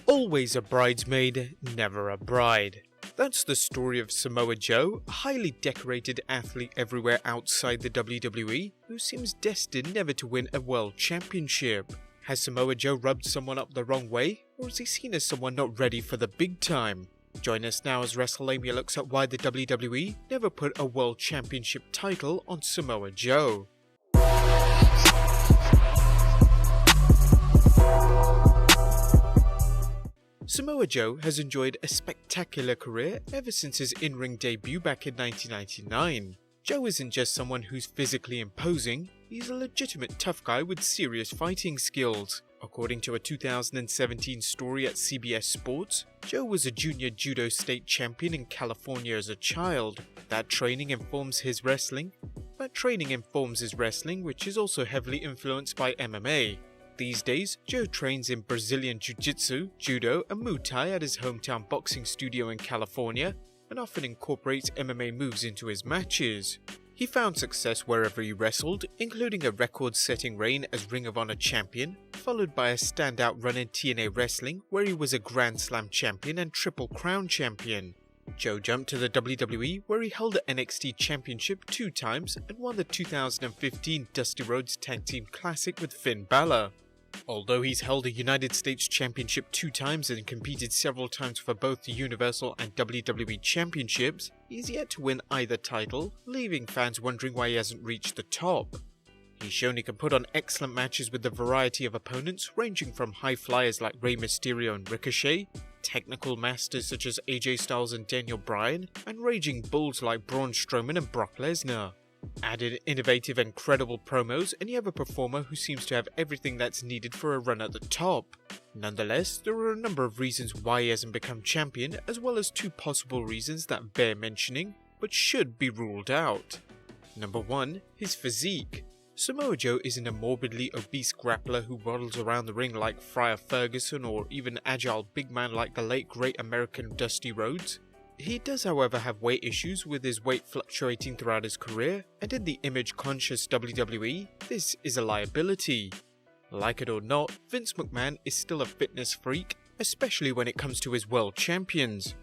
Always a bridesmaid, never a bride. That's the story of Samoa Joe, a highly decorated athlete everywhere outside the WWE, who seems destined never to win a world championship. Has Samoa Joe rubbed someone up the wrong way, or is he seen as someone not ready for the big time? Join us now as WrestleLamia looks at why the WWE never put a world championship title on Samoa Joe. Samoa Joe has enjoyed a spectacular career ever since his in-ring debut back in 1999. Joe isn't just someone who's physically imposing, he's a legitimate tough guy with serious fighting skills. According to a 2017 story at CBS Sports, Joe was a junior judo state champion in California as a child. That training informs his wrestling, which is also heavily influenced by MMA. These days, Joe trains in Brazilian Jiu-Jitsu, Judo and Muay Thai at his hometown boxing studio in California and often incorporates MMA moves into his matches. He found success wherever he wrestled, including a record-setting reign as Ring of Honor champion, followed by a standout run in TNA wrestling where he was a Grand Slam champion and Triple Crown champion. Joe jumped to the WWE where he held the NXT championship 2 times and won the 2015 Dusty Rhodes Tag Team Classic with Finn Balor. Although he's held a United States Championship 2 times and competed several times for both the Universal and WWE Championships, he's yet to win either title, leaving fans wondering why he hasn't reached the top. He's shown he can put on excellent matches with a variety of opponents ranging from high flyers like Rey Mysterio and Ricochet, technical masters such as AJ Styles and Daniel Bryan, and raging bulls like Braun Strowman and Brock Lesnar. Added innovative and credible promos, and you have a performer who seems to have everything that's needed for a run at the top. Nonetheless, there are a number of reasons why he hasn't become champion, as well as 2 possible reasons that bear mentioning, but should be ruled out. Number 1. His physique. Samoa Joe isn't a morbidly obese grappler who waddles around the ring like Friar Ferguson or even agile big man like the late great American Dusty Rhodes. He does however have weight issues, with his weight fluctuating throughout his career, and in the image-conscious WWE, this is a liability. Like it or not, Vince McMahon is still a fitness freak, especially when it comes to his world champions.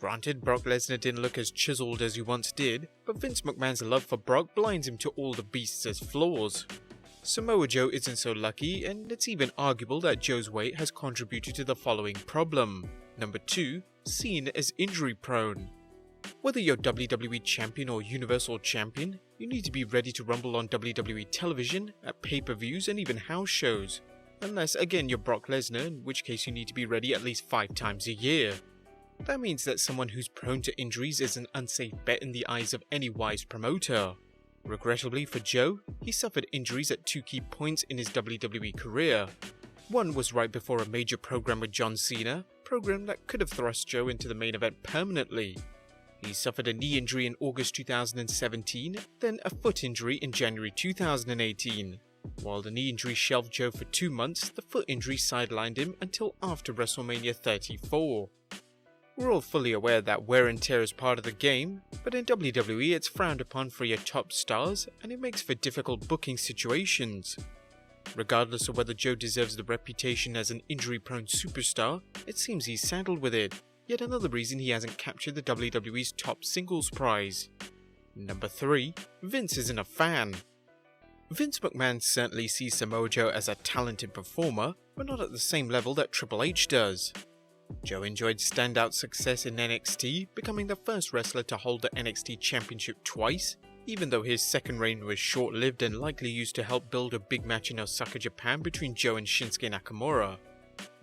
Granted, Brock Lesnar didn't look as chiseled as he once did, but Vince McMahon's love for Brock blinds him to all the beast's flaws. Samoa Joe isn't so lucky, and it's even arguable that Joe's weight has contributed to the following problem. Number 2. Seen as injury prone. Whether you're WWE Champion or Universal Champion, you need to be ready to rumble on WWE television, at pay-per-views and even house shows. Unless again you're Brock Lesnar, in which case you need to be ready at least 5 times a year. That means that someone who's prone to injuries is an unsafe bet in the eyes of any wise promoter. Regrettably for Joe, he suffered injuries at 2 key points in his WWE career. One was right before a major program with John Cena, a program that could have thrust Joe into the main event permanently. He suffered a knee injury in August 2017, then a foot injury in January 2018. While the knee injury shelved Joe for 2 months, the foot injury sidelined him until after WrestleMania 34. We're all fully aware that wear and tear is part of the game, but in WWE it's frowned upon for your top stars, and it makes for difficult booking situations. Regardless of whether Joe deserves the reputation as an injury-prone superstar, it seems he's saddled with it. Yet another reason he hasn't captured the WWE's top singles prize. Number 3. Vince isn't a fan. Vince McMahon certainly sees Samoa Joe as a talented performer, but not at the same level that Triple H does. Joe enjoyed standout success in NXT, becoming the first wrestler to hold the NXT Championship twice, even though his second reign was short-lived and likely used to help build a big match in Osaka, Japan between Joe and Shinsuke Nakamura.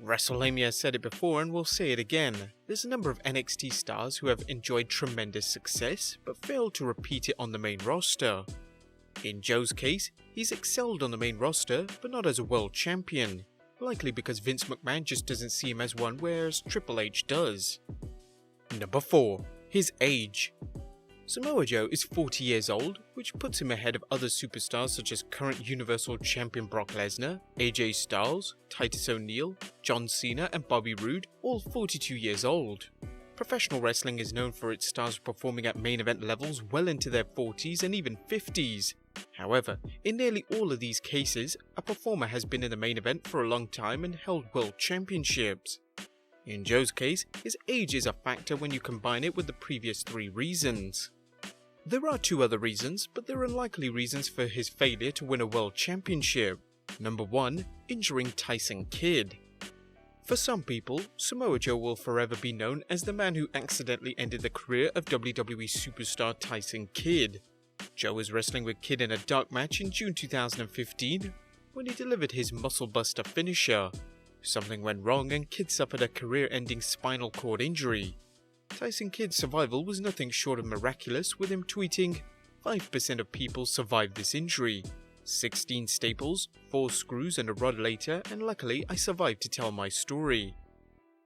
WrestleLamia said it before and will say it again, there's a number of NXT stars who have enjoyed tremendous success, but failed to repeat it on the main roster. In Joe's case, he's excelled on the main roster, but not as a world champion, likely because Vince McMahon just doesn't see him as one, whereas Triple H does. Number 4. His age. Samoa Joe is 40 years old, which puts him ahead of other superstars such as current Universal Champion Brock Lesnar, AJ Styles, Titus O'Neil, John Cena and Bobby Roode, all 42 years old. Professional wrestling is known for its stars performing at main event levels well into their 40s and even 50s. However, in nearly all of these cases, a performer has been in the main event for a long time and held world championships. In Joe's case, his age is a factor when you combine it with the previous 3 reasons. There are 2 other reasons, but they're unlikely reasons for his failure to win a world championship. Number 1. Injuring Tyson Kidd. For some people, Samoa Joe will forever be known as the man who accidentally ended the career of WWE superstar Tyson Kidd. Joe was wrestling with Kidd in a dark match in June 2015 when he delivered his muscle buster finisher. Something went wrong and Kidd suffered a career-ending spinal cord injury. Tyson Kidd's survival was nothing short of miraculous, with him tweeting, "5% of people survive this injury. 16 staples, 4 screws and a rod later, and luckily I survived to tell my story."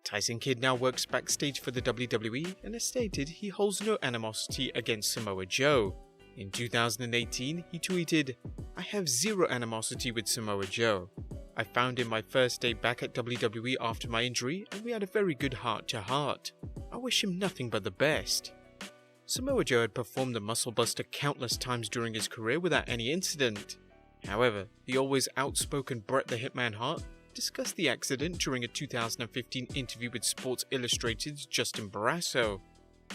Tyson Kidd now works backstage for the WWE and has stated he holds no animosity against Samoa Joe. In 2018, he tweeted, "I have zero animosity with Samoa Joe. I found him my first day back at WWE after my injury and we had a very good heart-to-heart. I wish him nothing but the best." Samoa Joe had performed the muscle buster countless times during his career without any incident. However, the always outspoken Bret the Hitman Hart discussed the accident during a 2015 interview with Sports Illustrated's Justin Barrasso.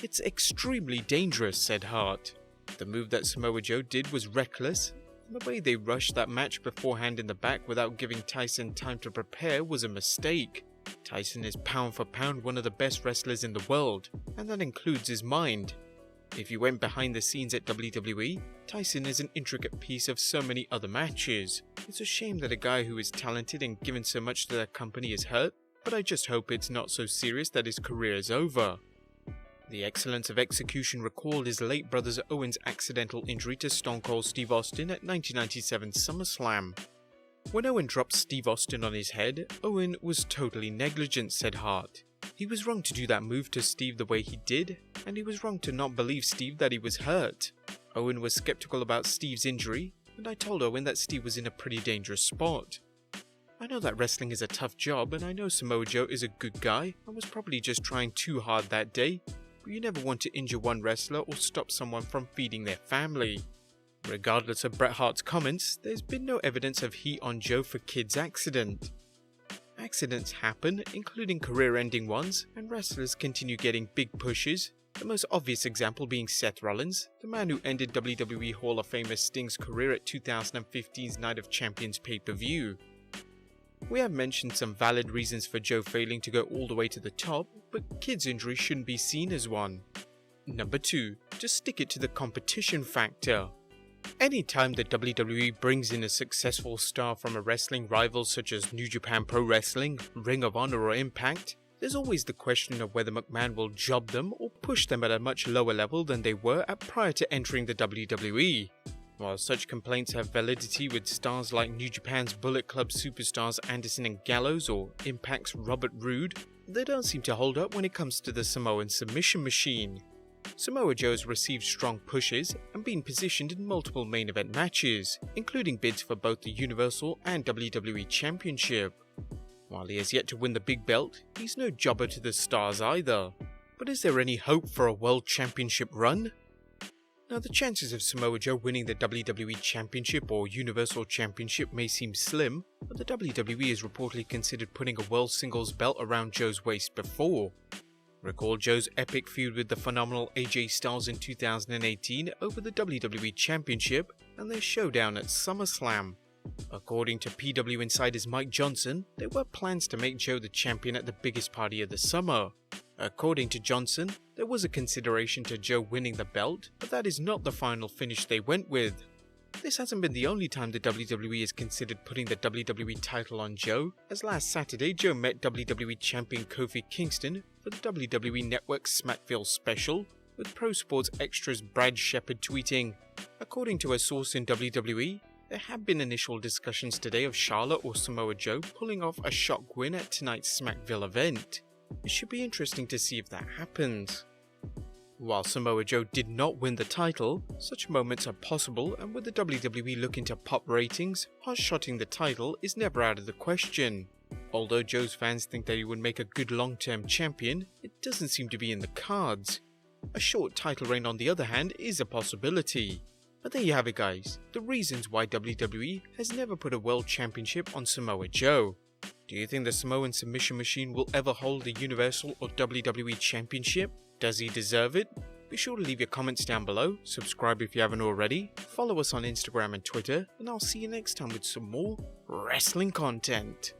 "It's extremely dangerous," said Hart. "The move that Samoa Joe did was reckless, and the way they rushed that match beforehand in the back without giving Tyson time to prepare was a mistake. Tyson is pound for pound one of the best wrestlers in the world, and that includes his mind. If you went behind the scenes at WWE, Tyson is an intricate piece of so many other matches. It's a shame that a guy who is talented and given so much to their company is hurt, but I just hope it's not so serious that his career is over." The excellence of execution recalled his late brother Owen's accidental injury to Stone Cold Steve Austin at 1997 SummerSlam. "When Owen dropped Steve Austin on his head, Owen was totally negligent," said Hart. "He was wrong to do that move to Steve the way he did, and he was wrong to not believe Steve that he was hurt. Owen was skeptical about Steve's injury, and I told Owen that Steve was in a pretty dangerous spot. I know that wrestling is a tough job, and I know Samoa Joe is a good guy and was probably just trying too hard that day, but you never want to injure one wrestler or stop someone from feeding their family." Regardless of Bret Hart's comments, there's been no evidence of heat on Joe for Kidd's accident. Accidents happen, including career-ending ones, and wrestlers continue getting big pushes, the most obvious example being Seth Rollins, the man who ended WWE Hall of Famer Sting's career at 2015's Night of Champions pay-per-view. We have mentioned some valid reasons for Joe failing to go all the way to the top, but Kidd's injury shouldn't be seen as one. Number 2. Just stick it to the competition factor. Anytime the WWE brings in a successful star from a wrestling rival such as New Japan Pro Wrestling, Ring of Honor or Impact, there's always the question of whether McMahon will job them or push them at a much lower level than they were at prior to entering the WWE. While such complaints have validity with stars like New Japan's Bullet Club superstars Anderson and Gallows or Impact's Robert Roode, they don't seem to hold up when it comes to the Samoan submission machine. Samoa Joe has received strong pushes and been positioned in multiple main event matches, including bids for both the Universal and WWE Championship. While he has yet to win the big belt, he's no jobber to the stars either. But is there any hope for a World Championship run? Now, the chances of Samoa Joe winning the WWE Championship or Universal Championship may seem slim, but the WWE has reportedly considered putting a World Singles belt around Joe's waist before. Recall Joe's epic feud with the phenomenal AJ Styles in 2018 over the WWE Championship and their showdown at SummerSlam. According to PW Insider's Mike Johnson, there were plans to make Joe the champion at the biggest party of the summer. According to Johnson, there was a consideration to Joe winning the belt, but that is not the final finish they went with. This hasn't been the only time the WWE has considered putting the WWE title on Joe, as last Saturday Joe met WWE champion Kofi Kingston for the WWE Network Smackville special, with Pro Sports Extra's Brad Shepard tweeting, "According to a source in WWE, there have been initial discussions today of Charlotte or Samoa Joe pulling off a shock win at tonight's Smackville event. It should be interesting to see if that happens." While Samoa Joe did not win the title, such moments are possible, and with the WWE looking to pop ratings, hot-shotting the title is never out of the question. Although Joe's fans think that he would make a good long-term champion, it doesn't seem to be in the cards. A short title reign on the other hand is a possibility. But there you have it guys, the reasons why WWE has never put a World Championship on Samoa Joe. Do you think the Samoan submission machine will ever hold the Universal or WWE Championship? Does he deserve it? Be sure to leave your comments down below, subscribe if you haven't already, follow us on Instagram and Twitter, and I'll see you next time with some more wrestling content.